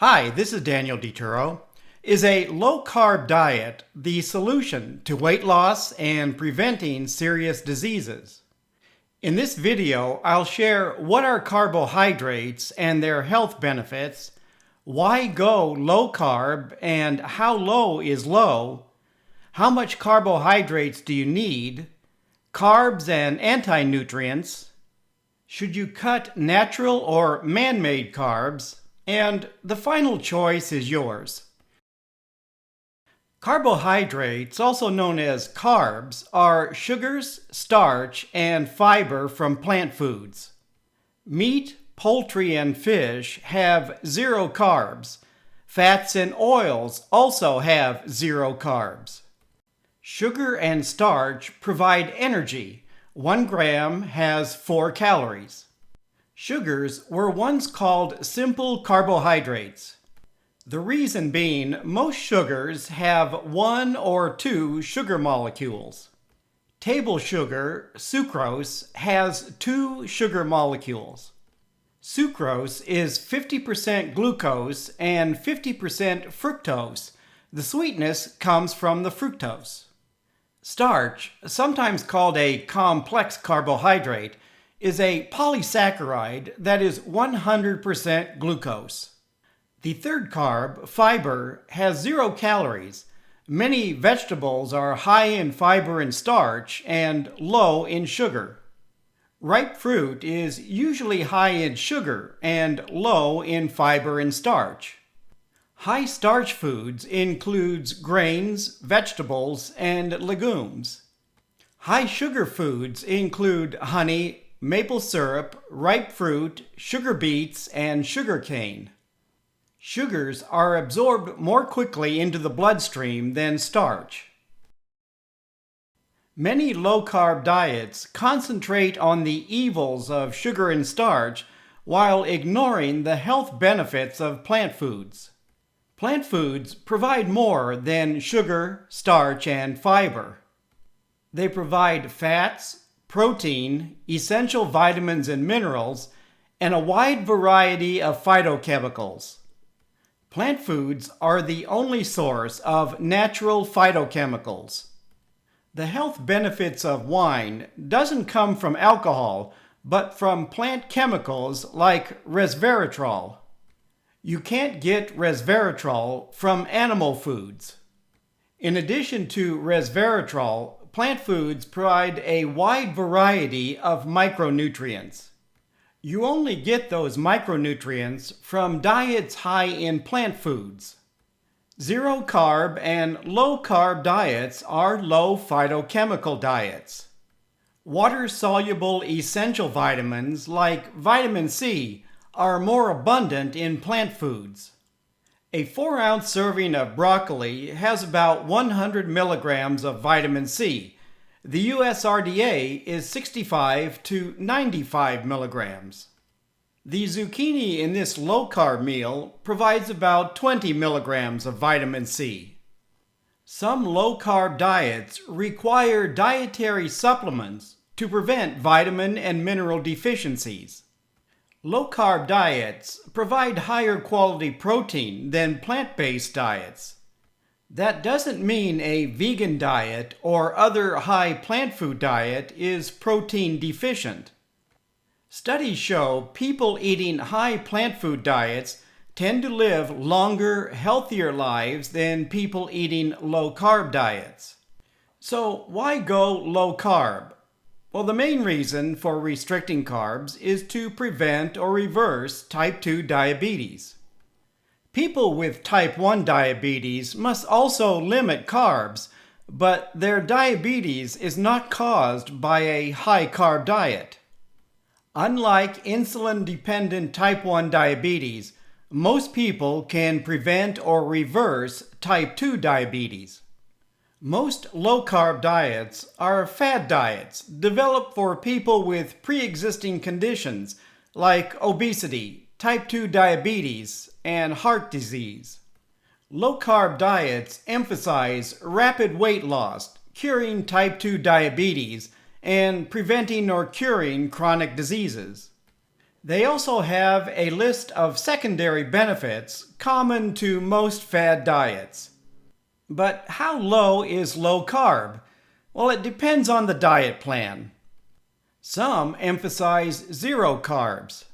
Hi, this is Daniel DiTuro. Is a low-carb diet the solution to weight loss and preventing serious diseases? In this video, I'll share what are carbohydrates and their health benefits, why go low-carb and how low is low, how much carbohydrates do you need, carbs and antinutrients, should you cut natural or man-made carbs, and the final choice is yours. Carbohydrates, also known as carbs, are sugars, starch, and fiber from plant foods. Meat, poultry, and fish have zero carbs. Fats and oils also have zero carbs. Sugar and starch provide energy. 1 gram has 4 calories. Sugars were once called simple carbohydrates. The reason being, most sugars have 1 or 2 sugar molecules. Table sugar, sucrose, has 2 sugar molecules. Sucrose is 50% glucose and 50% fructose. The sweetness comes from the fructose. Starch, sometimes called a complex carbohydrate, is a polysaccharide that is 100% glucose. The third carb, fiber, has 0 calories. Many vegetables are high in fiber and starch and low in sugar. Ripe fruit is usually high in sugar and low in fiber and starch. High starch foods includes grains, vegetables, and legumes. High sugar foods include honey, maple syrup, ripe fruit, sugar beets, and sugar cane. Sugars are absorbed more quickly into the bloodstream than starch. Many low-carb diets concentrate on the evils of sugar and starch while ignoring the health benefits of plant foods. Plant foods provide more than sugar, starch, and fiber. They provide fats, protein, essential vitamins and minerals, and a wide variety of phytochemicals. Plant foods are the only source of natural phytochemicals. The health benefits of wine doesn't come from alcohol, but from plant chemicals like resveratrol. You can't get resveratrol from animal foods. In addition to resveratrol, plant foods provide a wide variety of micronutrients. You only get those micronutrients from diets high in plant foods. Zero carb and low carb diets are low phytochemical diets. Water-soluble essential vitamins like vitamin C are more abundant in plant foods. A 4-ounce serving of broccoli has about 100 milligrams of vitamin C. The USRDA is 65 to 95 milligrams. The zucchini in this low-carb meal provides about 20 milligrams of vitamin C. Some low-carb diets require dietary supplements to prevent vitamin and mineral deficiencies. Low-carb diets provide higher quality protein than plant-based diets. That doesn't mean a vegan diet or other high plant food diet is protein deficient. Studies show people eating high plant food diets tend to live longer, healthier lives than people eating low-carb diets. So why go low-carb? Well, the main reason for restricting carbs is to prevent or reverse type 2 diabetes. People with type 1 diabetes must also limit carbs, but their diabetes is not caused by a high-carb diet. Unlike insulin-dependent type 1 diabetes, most people can prevent or reverse type 2 diabetes. Most low-carb diets are fad diets developed for people with pre-existing conditions like obesity, type 2 diabetes, and heart disease. Low-carb diets emphasize rapid weight loss, curing type 2 diabetes, and preventing or curing chronic diseases. They also have a list of secondary benefits common to most fad diets. But how low is low carb? Well, it depends on the diet plan. Some emphasize zero carbs.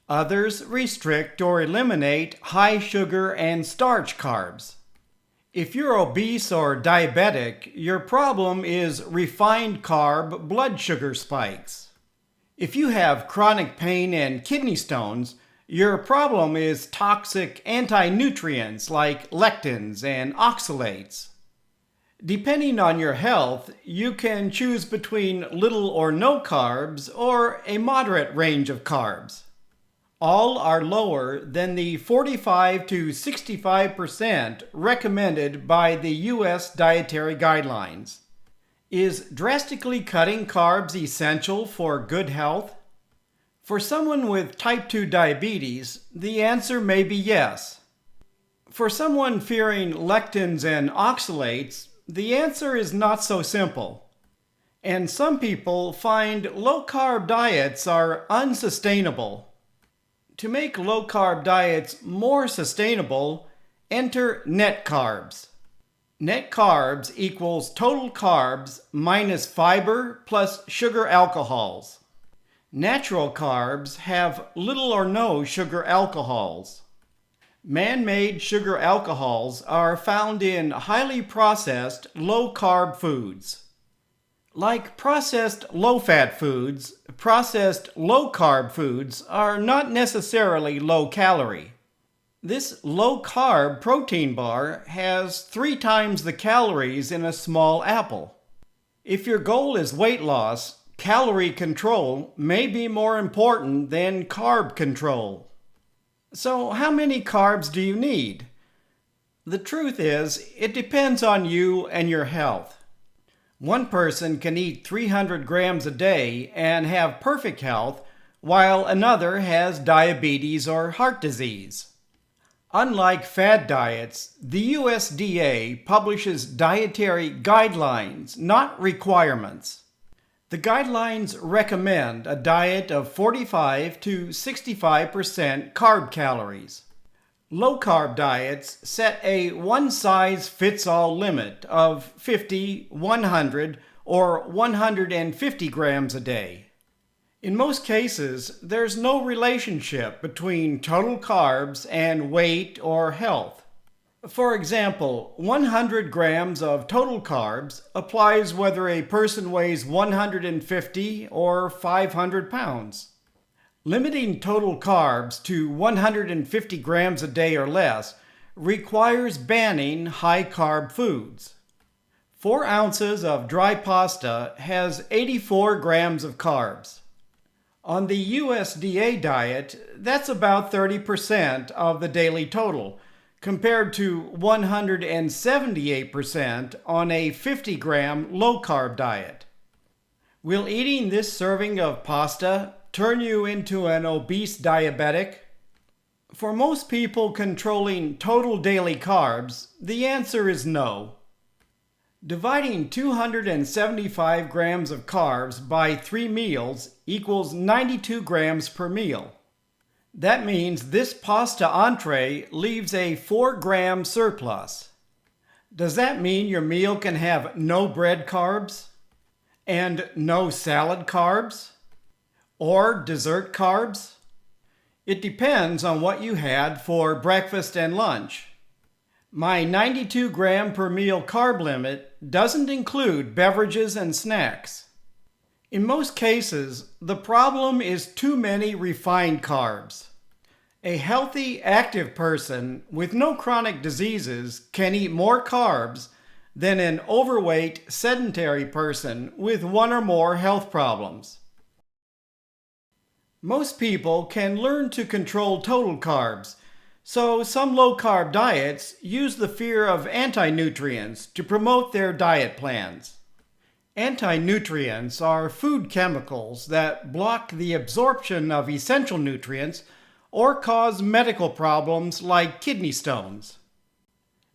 Others restrict or eliminate high sugar and starch carbs. If you're obese or diabetic, your problem is refined carb blood sugar spikes. If you have chronic pain and kidney stones, your problem is toxic antinutrients like lectins and oxalates. Depending on your health, you can choose between little or no carbs or a moderate range of carbs. All are lower than the 45 to 65% recommended by the U.S. dietary guidelines. Is drastically cutting carbs essential for good health? For someone with type 2 diabetes, the answer may be yes. For someone fearing lectins and oxalates, the answer is not so simple. And some people find low-carb diets are unsustainable. To make low-carb diets more sustainable, enter net carbs. Net carbs equals total carbs minus fiber plus sugar alcohols. Natural carbs have little or no sugar alcohols. Man-made sugar alcohols are found in highly processed low-carb foods. Like processed low-fat foods, processed low-carb foods are not necessarily low-calorie. This low-carb protein bar has 3 times the calories in a small apple. If your goal is weight loss, calorie control may be more important than carb control. So how many carbs do you need? The truth is, it depends on you and your health. One person can eat 300 grams a day and have perfect health, while another has diabetes or heart disease. Unlike fad diets, the USDA publishes dietary guidelines, not requirements. The guidelines recommend a diet of 45 to 65% carb calories. Low-carb diets set a one-size-fits-all limit of 50, 100, or 150 grams a day. In most cases, there's no relationship between total carbs and weight or health. For example, 100 grams of total carbs applies whether a person weighs 150 or 500 pounds. Limiting total carbs to 150 grams a day or less requires banning high-carb foods. 4 ounces of dry pasta has 84 grams of carbs. On the USDA diet, that's about 30% of the daily total, compared to 178% on a 50-gram low-carb diet. Will eating this serving of pasta turn you into an obese diabetic? For most people controlling total daily carbs, the answer is no. Dividing 275 grams of carbs by 3 meals equals 92 grams per meal. That means this pasta entree leaves a 4-gram surplus. Does that mean your meal can have no bread carbs? And no salad carbs? Or dessert carbs? It depends on what you had for breakfast and lunch. My 92 gram per meal carb limit doesn't include beverages and snacks. In most cases, the problem is too many refined carbs. A healthy, active person with no chronic diseases can eat more carbs than an overweight, sedentary person with 1 or more health problems. Most people can learn to control total carbs, so some low-carb diets use the fear of antinutrients to promote their diet plans. Antinutrients are food chemicals that block the absorption of essential nutrients or cause medical problems like kidney stones.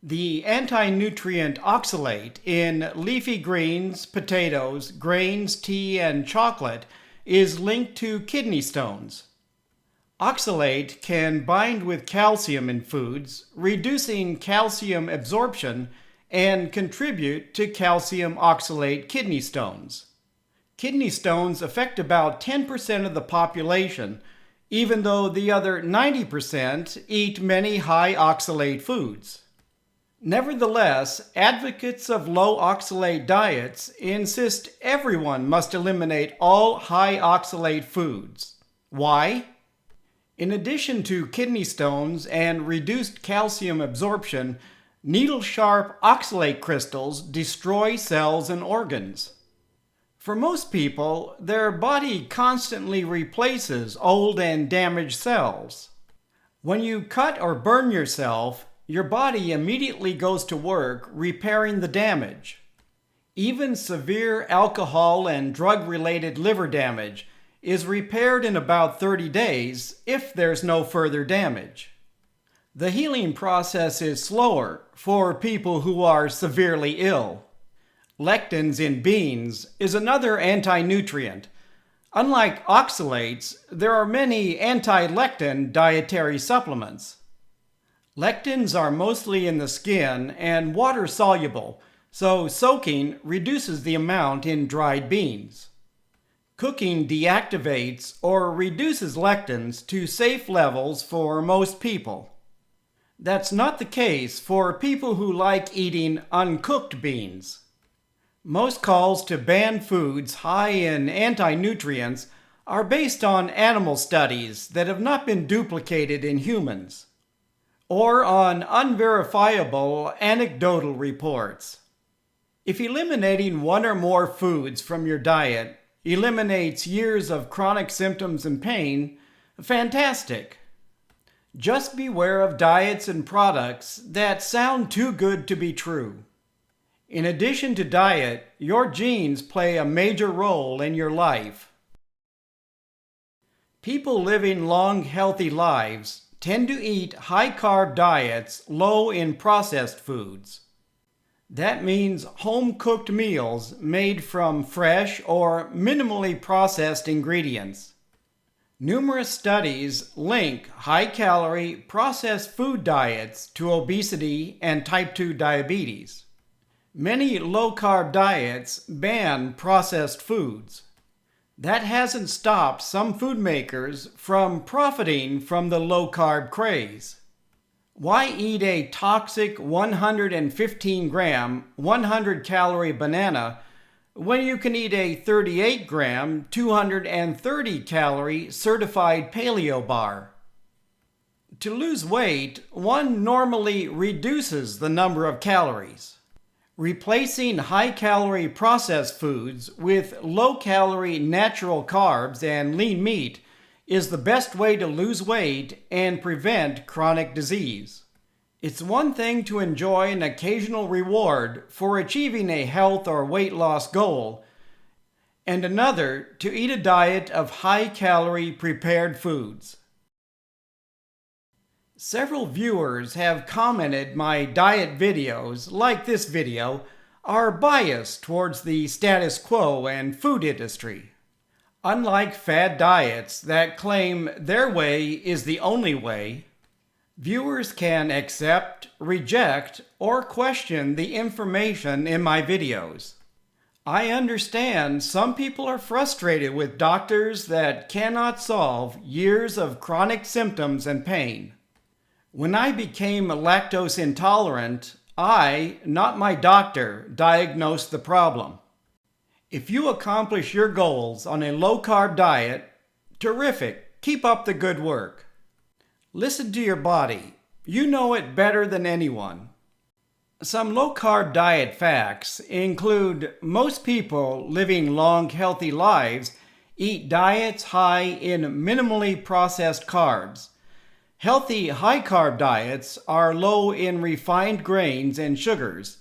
The antinutrient oxalate in leafy greens, potatoes, grains, tea, and chocolate is linked to kidney stones. Oxalate can bind with calcium in foods, reducing calcium absorption and contribute to calcium oxalate kidney stones. Kidney stones affect about 10% of the population, even though the other 90% eat many high oxalate foods. Nevertheless, advocates of low oxalate diets insist everyone must eliminate all high oxalate foods. Why? In addition to kidney stones and reduced calcium absorption, needle-sharp oxalate crystals destroy cells and organs. For most people, their body constantly replaces old and damaged cells. When you cut or burn yourself, your body immediately goes to work repairing the damage. Even severe alcohol and drug-related liver damage is repaired in about 30 days if there's no further damage. The healing process is slower for people who are severely ill. Lectins in beans is another anti-nutrient. Unlike oxalates, there are many anti-lectin dietary supplements. Lectins are mostly in the skin and water-soluble, so soaking reduces the amount in dried beans. Cooking deactivates or reduces lectins to safe levels for most people. That's not the case for people who like eating uncooked beans. Most calls to ban foods high in anti-nutrients are based on animal studies that have not been duplicated in humans, or on unverifiable anecdotal reports. If eliminating one or more foods from your diet eliminates years of chronic symptoms and pain, fantastic. Just beware of diets and products that sound too good to be true. In addition to diet, your genes play a major role in your life. People living long, healthy lives tend to eat high-carb diets low in processed foods. That means home-cooked meals made from fresh or minimally processed ingredients. Numerous studies link high-calorie, processed food diets to obesity and type 2 diabetes. Many low-carb diets ban processed foods. That hasn't stopped some food makers from profiting from the low-carb craze. Why eat a toxic 115-gram, 100-calorie banana when you can eat a 38-gram, 230-calorie certified paleo bar? To lose weight, one normally reduces the number of calories. Replacing high-calorie processed foods with low-calorie natural carbs and lean meat is the best way to lose weight and prevent chronic disease. It's one thing to enjoy an occasional reward for achieving a health or weight loss goal, and another to eat a diet of high-calorie prepared foods. Several viewers have commented my diet videos, like this video, are biased towards the status quo and food industry. Unlike fad diets that claim their way is the only way, viewers can accept, reject, or question the information in my videos. I understand some people are frustrated with doctors that cannot solve years of chronic symptoms and pain. When I became lactose intolerant, I, not my doctor, diagnosed the problem. If you accomplish your goals on a low-carb diet, terrific, keep up the good work. Listen to your body. You know it better than anyone. Some low-carb diet facts include most people living long, healthy lives eat diets high in minimally processed carbs. Healthy high-carb diets are low in refined grains and sugars.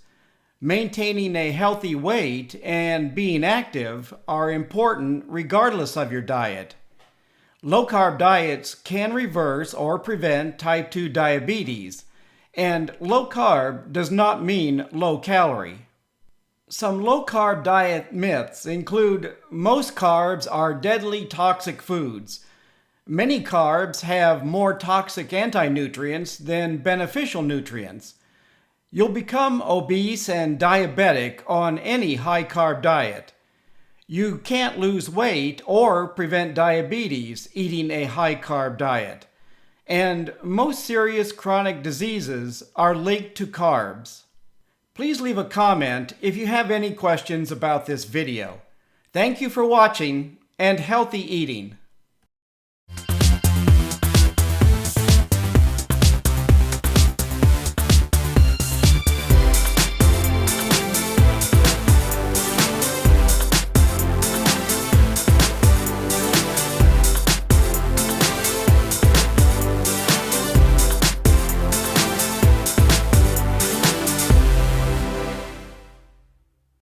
Maintaining a healthy weight and being active are important regardless of your diet. Low-carb diets can reverse or prevent type 2 diabetes, and low-carb does not mean low-calorie. Some low-carb diet myths include most carbs are deadly toxic foods. Many carbs have more toxic anti-nutrients than beneficial nutrients. You'll become obese and diabetic on any high-carb diet. You can't lose weight or prevent diabetes eating a high-carb diet. And most serious chronic diseases are linked to carbs. Please leave a comment if you have any questions about this video. Thank you for watching and healthy eating.